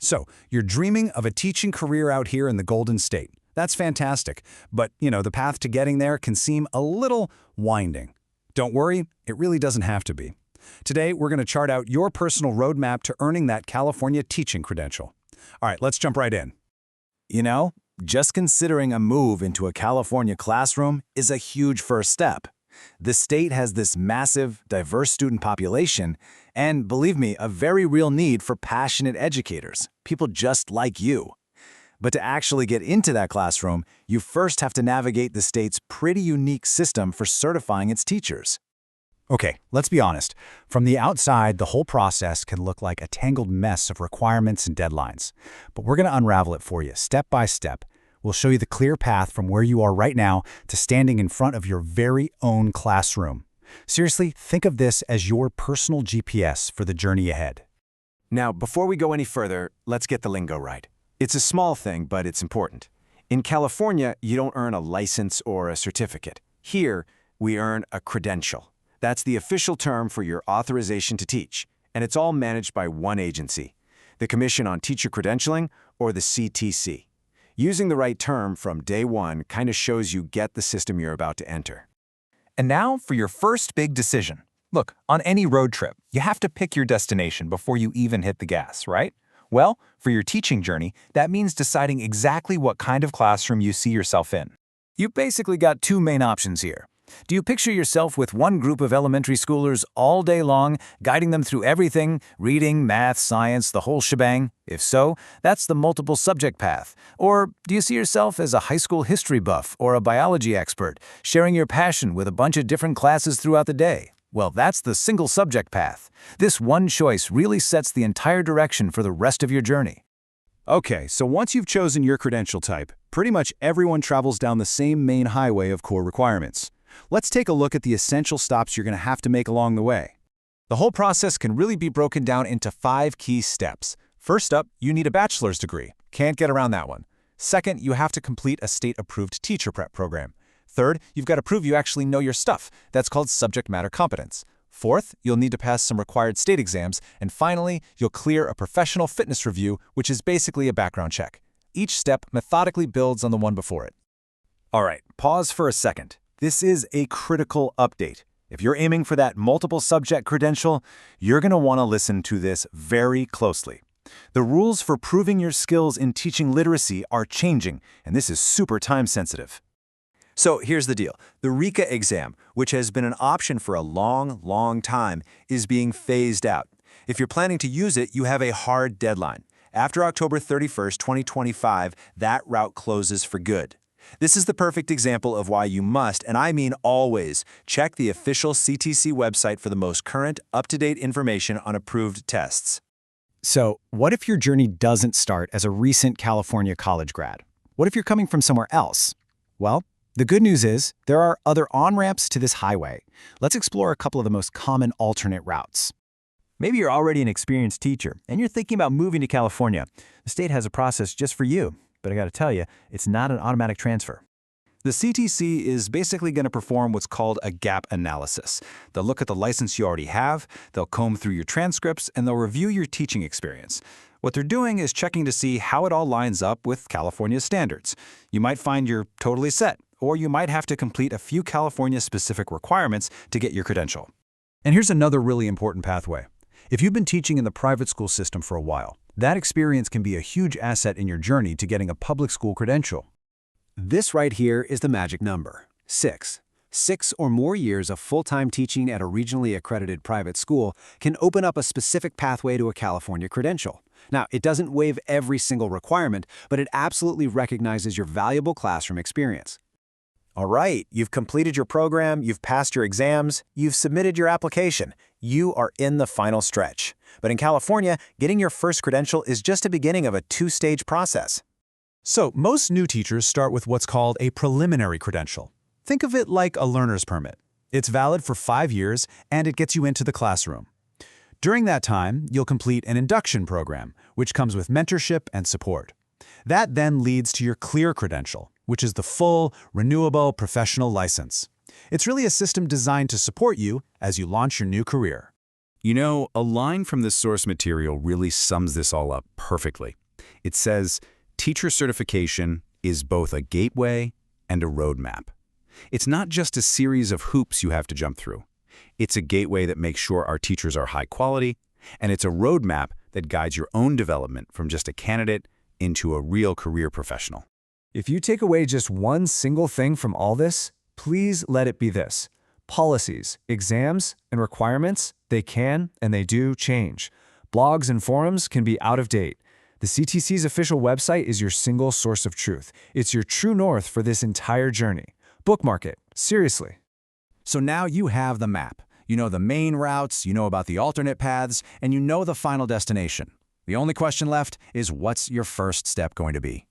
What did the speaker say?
So, you're dreaming of a teaching career out here in the Golden State. That's fantastic, but, the path to getting there can seem a little winding. Don't worry, it really doesn't have to be. Today, we're going to chart out your personal roadmap to earning that California teaching credential. All right, let's jump right in. Just considering a move into a California classroom is a huge first step. The state has this massive, diverse student population, and believe me, a very real need for passionate educators, people just like you. But to actually get into that classroom, you first have to navigate the state's pretty unique system for certifying its teachers. Okay, let's be honest. From the outside, the whole process can look like a tangled mess of requirements and deadlines. But we're going to unravel it for you, step by step. We'll show you the clear path from where you are right now to standing in front of your very own classroom. Seriously, think of this as your personal GPS for the journey ahead. Now, before we go any further, let's get the lingo right. It's a small thing, but it's important. In California, you don't earn a license or a certificate. Here, we earn a credential. That's the official term for your authorization to teach, and it's all managed by one agency, the Commission on Teacher Credentialing, or the CTC. Using the right term from day one kind of shows you get the system you're about to enter. And now for your first big decision. Look, on any road trip, you have to pick your destination before you even hit the gas, right? Well, for your teaching journey, that means deciding exactly what kind of classroom you see yourself in. You've basically got two main options here. Do you picture yourself with one group of elementary schoolers all day long, guiding them through everything, reading, math, science, the whole shebang? If so, that's the multiple subject path. Or do you see yourself as a high school history buff or a biology expert, sharing your passion with a bunch of different classes throughout the day? Well, that's the single subject path. This one choice really sets the entire direction for the rest of your journey. Okay, so once you've chosen your credential type, pretty much everyone travels down the same main highway of core requirements. Let's take a look at the essential stops you're going to have to make along the way. The whole process can really be broken down into 5 key steps. First up, you need a bachelor's degree. Can't get around that one. Second, you have to complete a state-approved teacher prep program. Third, you've got to prove you actually know your stuff. That's called subject matter competence. Fourth, you'll need to pass some required state exams. And finally, you'll clear a professional fitness review, which is basically a background check. Each step methodically builds on the one before it. All right, pause for a second. This is a critical update. If you're aiming for that multiple subject credential, you're going to want to listen to this very closely. The rules for proving your skills in teaching literacy are changing, and this is super time sensitive. So here's the deal. The RECA exam, which has been an option for a long time, is being phased out. If you're planning to use it, you have a hard deadline. After October 31st, 2025, that route closes for good. This is the perfect example of why you must, and I mean always, check the official CTC website for the most current, up-to-date information on approved tests. So, what if your journey doesn't start as a recent California college grad? What if you're coming from somewhere else? Well, the good news is there are other on-ramps to this highway. Let's explore a couple of the most common alternate routes. Maybe you're already an experienced teacher, and you're thinking about moving to California. The state has a process just for you. But I got to tell you, it's not an automatic transfer. The CTC is basically going to perform what's called a gap analysis. They'll look at the license you already have, they'll comb through your transcripts, and they'll review your teaching experience. What they're doing is checking to see how it all lines up with California's standards. You might find you're totally set, or you might have to complete a few California-specific requirements to get your credential. And here's another really important pathway. If you've been teaching in the private school system for a while, that experience can be a huge asset in your journey to getting a public school credential. This right here is the magic number, 6. 6 or more years of full-time teaching at a regionally accredited private school can open up a specific pathway to a California credential. Now, it doesn't waive every single requirement, but it absolutely recognizes your valuable classroom experience. All right, you've completed your program, you've passed your exams, you've submitted your application. You are in the final stretch. But in California, getting your first credential is just the beginning of a 2-stage process. So, most new teachers start with what's called a preliminary credential. Think of it like a learner's permit. It's valid for 5 years, and it gets you into the classroom. During that time, you'll complete an induction program, which comes with mentorship and support. That then leads to your clear credential, which is the full, renewable professional license. It's really a system designed to support you as you launch your new career. You know, a line from the source material really sums this all up perfectly. It says, teacher certification is both a gateway and a roadmap. It's not just a series of hoops you have to jump through. It's a gateway that makes sure our teachers are high quality, and it's a roadmap that guides your own development from just a candidate into a real career professional. If you take away just one single thing from all this, please let it be this. Policies, exams, and requirements, they can and they do change. Blogs and forums can be out of date. The CTC's official website is your single source of truth. It's your true north for this entire journey. Bookmark it. Seriously. So now you have the map. You know the main routes, you know about the alternate paths, and you know the final destination. The only question left is, what's your first step going to be?